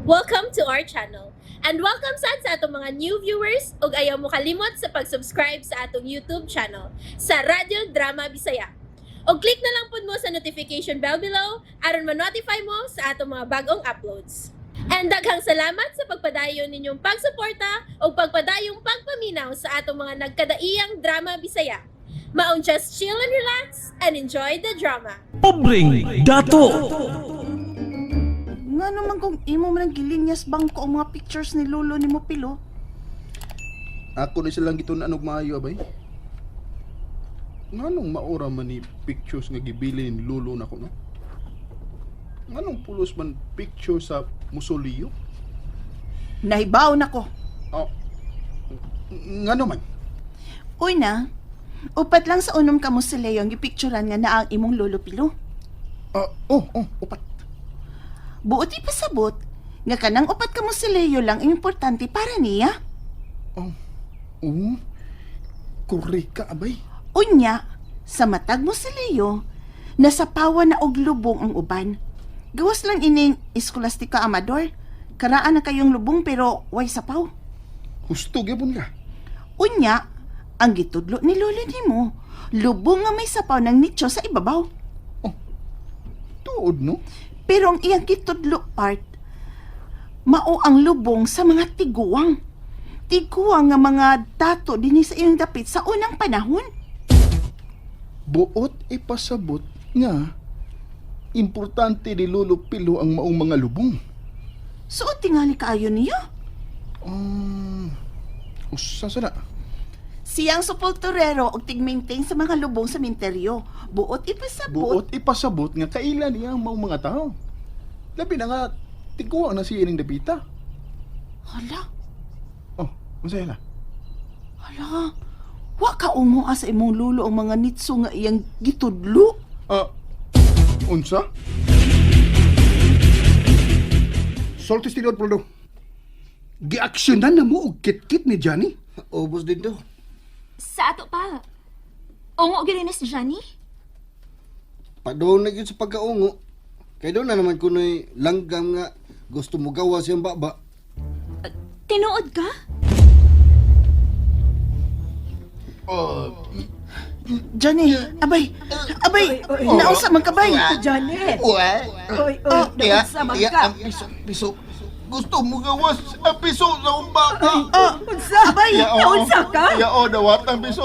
Welcome to our channel. And welcome sa atong mga new viewers ug ayaw mo kalimot sa pag-subscribe sa atong YouTube channel sa Radio Drama Bisaya. O click na lang pud mo sa notification bell below aron ma-notify mo sa atong mga bagong uploads. And daghang salamat sa pagpadayon ninyong pagsuporta o pagpadayong pagpaminaw sa atong mga nagkadaiyang Drama Bisaya. Maong just chill and relax and enjoy the drama. Pobreng dato. Nga naman kung imo man ang gilinyas bangko ang mga pictures ni Lolo ni mo Pilo. Ako na silang gitunan og maayo abay. Nganong maora man ni pictures nga gibili ni Lolo nako no? Nganong pulos man picture sa musoleo? Nahibaw na ko. Oh. Ngano man? Uy na, upat lang sa unom ka mo si Leo ang gipicturan nga na ang imong Lolo Pilo. Upat. Buot ipasabot, nga kanang upat ka mo si Leo lang ang importante para niya. Korek ka abay. Unya, sa matag mo si Leo, nasapawa na og lubong ang uban. Gawas lang ining Scholastica Amador. Karaan na kayong lubong pero way sapaw. Husto gyapon ka. Unya, ang gitudlo ni Lolo nimo, lubong nga may sapaw ng nicho sa ibabaw. Tuod no? Pero ang iyang gitudlo part, mao ang lubong sa mga tiguang. Tiguang nga mga dato dinhi sa iyong dapit sa unang panahon. Buot ipasabot nga importante ni Lolo Pilo ang maong mga lubong. Suot tingali kaayo niya. Usa sana. Siyang supulturero og tig-maintain sa mga lubong sa minteryo. Buot ipasabot. Buot ipasabot nga kailan niya ang maong mga tao. Labi na nga tiguang na siya ining dapita. Hala, Masaya na. hala. Wa ka ungo sa imong lulo ang mga nitso nga iyang gitudlo. Unsa? Soltis tinod, Prado. Gi-aksyonan na mo og kit-kit ni Johnny. Ubos din to. Sa ato pa. Ungo gini na si Johnny? Padoon na yun sa pagkaungo. Kaya doon na naman kuno'y langgam nga gusto mo gawa siyang baba. Tinuod ka? Johnny, abay, nausa man ka bay. Janet! Uwe! Oy, Iya, naunsa man iya, ka? ang piso. Gusto mo gawas ang piso sa umbaka. Unsa? Abay, Naunsa ka? Ya dawat ang piso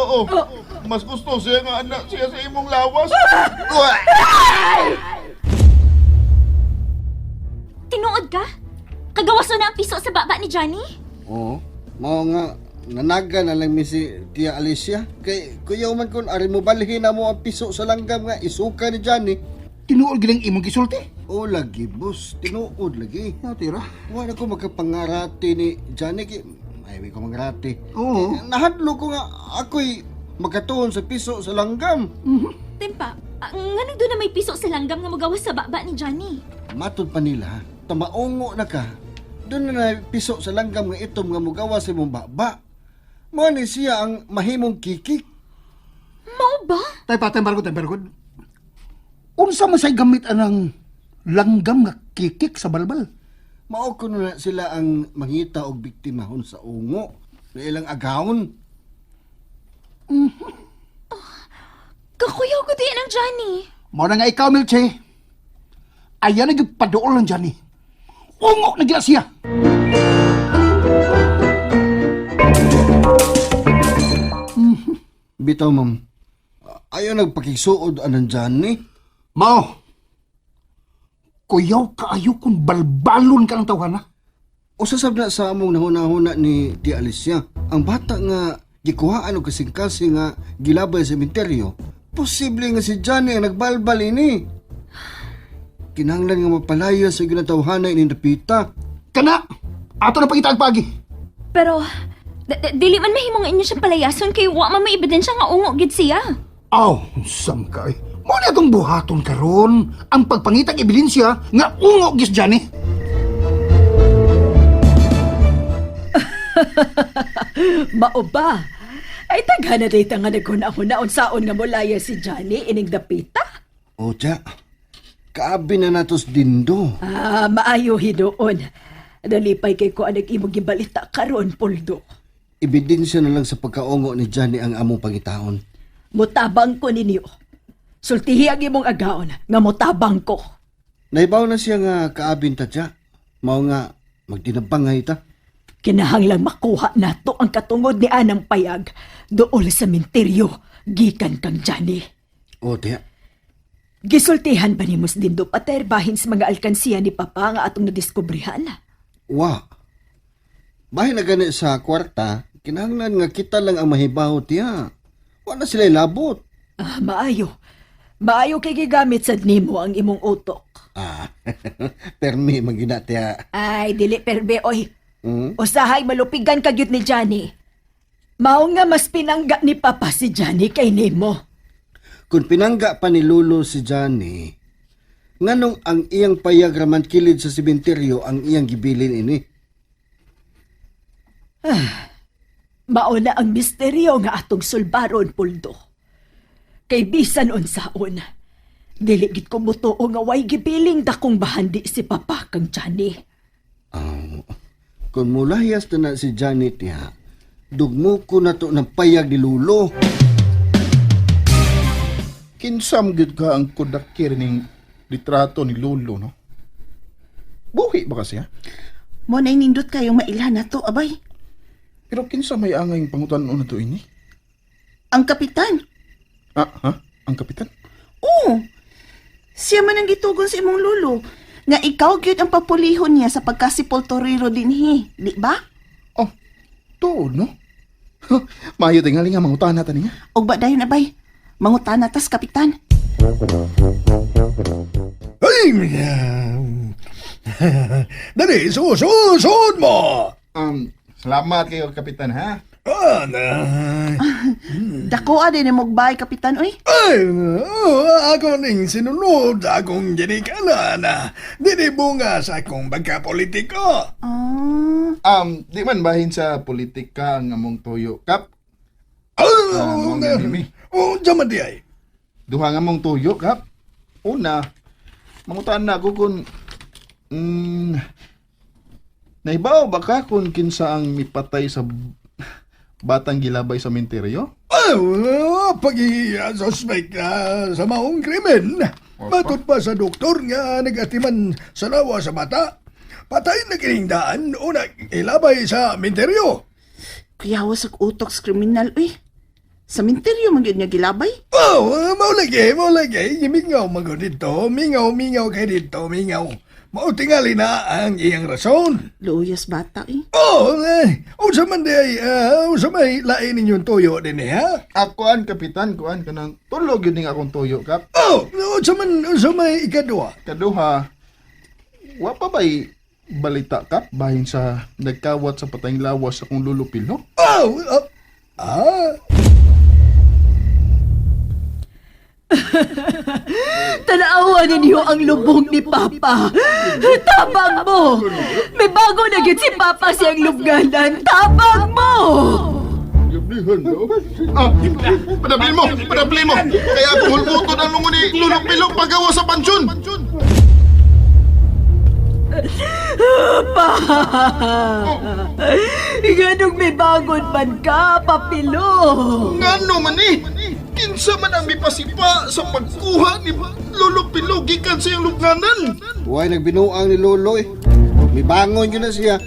Mas gusto siya nga anak siya sa imong lawas. Uwe! Tinuod ka? Kagawas na ang piso sa baba ni Johnny? Oo. Mao nga nanaga na lang mi si Tia Alicia. Kay kuyaw man kun ari mo balhin na mo ang piso sa langgam nga isuka ni Johnny. Tinuol gilang imong gisulti. O lagi boss, tinuod lagi. Tira. Wala ko magkapangarati ni Johnny kay may ko mangarati. Oo. Nahadlo ko nga ako'y magkatuon sa piso sa langgam. Tempa, nga doon na may piso sa langgam nga magawas sa baba ni Johnny. Matod pa nila, tamaungo na ka. Doon na piso sa langgam nga itom nga mugawa sa imong baba. Mao ni siya ang mahimong kikik. Mao ba? Temper ko. Unsa man say gamit anang langgam nga kikik sa balbal? Mao kuno na sila ang mangita og biktimahon sa ungo na ilang agawon. Kakuyaw ko din ang Johnny. Mao na nga ikaw, Milche. Ayan na yung padool ng Johnny. Ungo na gila siya. Bitaw ma'am, ayaw nagpakisuod anang Johnny. Mao, kuyaw kaayo kung balbalon ka ng tawahan na. Usasab na sa among nahuna-huna ni Tia Alicia, ang bata nga gikuhaan og kasing-kasing nga gilabay sa sementeryo, posible nga si Johnny ang nagbalbal ini. Kinahanglan nga mapalaya sa ginatawhanay ni Napita. Kana, ato na pangitag pagi. Pero, dili man mahimo nga inyo siyang palayason kay wa man may ebidensya nga ungo gid siya. Aw, sam kay. Mo na itong buhaton karon ang pagpangitag ebidensya nga ungo gis Johnny. Mao ba? Ay taghan na dito nga nagkuna-kuna unsaon nga mulaya si Johnny ining dapita? O, Kaabi na natos dindo. Maayo hidoon. Nalipay kay ko ang nag-imong gibalita karon, Poldo. Ebidensya na lang sa pagkaungo ni Johnny ang among pangitaon. Mutabang ko ninyo. Sultihi ang imong agaon nga mutabang ko. Naibaw na siya nga kaabin ta siya. Mao nga magdinabangay ta. Kinahanglang makuha nato ang katungod ni Anang Payag dool sa sementeryo gikan kang Johnny. O tiya, Gisultihan ba ni Musdindo Pater bahin sa mga alkansiya ni Papa nga atong nadiskubrihan? wa. Bahin na gani sa kwarta, kinahanglan nga kita lang ang mahibaw tiya. Wala sila labot. Ah, maayo. Maayo kay gigamit sad nimo ang imong utok. Ah, permi magina tiya. Ay, dili perbe oy. Hmm? Usahay malupigan kagyud ni Johnny. Mao nga mas pinangga ni Papa si Johnny kay nimo. Kung pinangga pa ni Lolo si Johnny, nganong ang iyang payag raman kilid sa sementeryo ang iyang gibilin ini? Mao na ang misteryo nga atong sulbaron, Puldo. Kay bisan unsaon, dili gid ko mutuo nga way gibiling dakong bahandi si Papa kang Johnny. Kung mulayas na si Johnny tiya, dugmo ko na to ng payag ni Lolo. Kinsam gid ka ang kudakir ning litrato ni Lolo, no? Buhi ba kasi, ha? Mo na nindot kayong mailhan na to, abay. Pero kinsa may angay pangutan-on na to ini? Ang kapitan. Ha? Ang kapitan? Oo. Siya man ang gitugon sa imong lolo. Nga ikaw gyud ang papulihon niya sa pagkasipoltorero dinhi, di ba? Oh, to, no? Mayo tingali nga mangutan natin niya. Og ba dayon abay? Mangutana tas kapitan. Ay, dali, susunod mo! Salamat kayo, kapitan, ha? Dako din mo bay kapitan oy. Ay, ako ning sinunod sa akong ginikanan na dili bunga sa akong pagkapolitiko. Di man bahin sa politika ang among tuyo, Kap. Oh, mga nimi. Diyaman di ay. Duha nga mong tuyo, Kap. Una, mangutan na ako kung... naibaw ba ka kung kinsa ang mipatay sa batang gilabay sa menteryo? Pag-i-suspect sa maong krimen. Matod pa sa doktor nga nagatiman sa lawa sa bata. Patay na kinindaan o ilabay sa menteryo. Kuyawas og utok sa kriminal oy. Sa menteryo man gyud niya gilabay. Maulagi. Mingaw mga dito. Mingaw kay dito, mingaw. Mautingali na ang iyang rason. Luyas bata eh. Sa man di ay, sa may lain ninyong tuyo din ha? Kuan, kapitan, kuan ka ng tulog yun nga akong tuyo, Kap. Sa may ikadwa. Kaduha, wa pa ba'y balita, Kap, bahin sa nagkawat sa patayng lawas sa kong lulupil, no? Tanawa ninyo ang lubong ni Papa. Tabang mo! May bago na gyud si Papa siyang lubganan. Tabang mo! Yablihan, no? Padablin mo! Kaya ako hulmuto ng lungo ni lulupilok paggawa sa pansyon! Pa! Ganong may bagon man ka, Papilo! Ngano man eh! Kinsa man ang mipasipa sa pagkuha ni lulupilok gikan sa iyong lubganan! Huwag nagbinuang ni Lolo eh. May bangon yun na siya.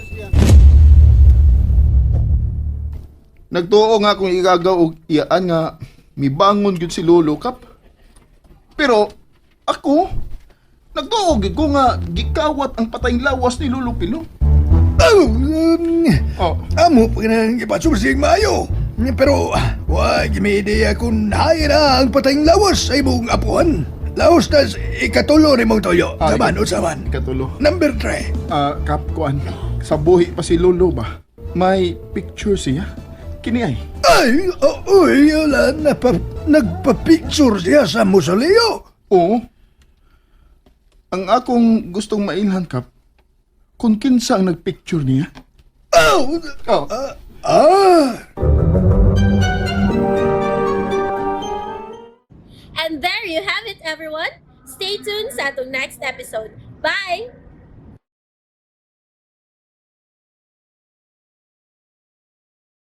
Nagtuo nga kung igagaw og iyaan nga mibangon gyud si Lolo, Kap. Pero ako nagtuo gyud ko nga gikawat ang patayng lawas ni Lolo Pilo. Amo pa nang ipasursig maayo. Pero, wag may ideya kung haya na ang patayng lawas sa imong apuan. Laos tas ikatulo ni mong toyo. Saman. Katulo. Number 3. Kap, kuan. Sa buhi pa si Lolo ba? May picture siya. Kini ay. Wala. Nagpa-picture siya sa musoleo. Oo. Ang akong gustong mailhan, Kap, kung kinsa ang nagpicture niya. And there you have it, everyone. Stay tuned sa atong next episode. Bye!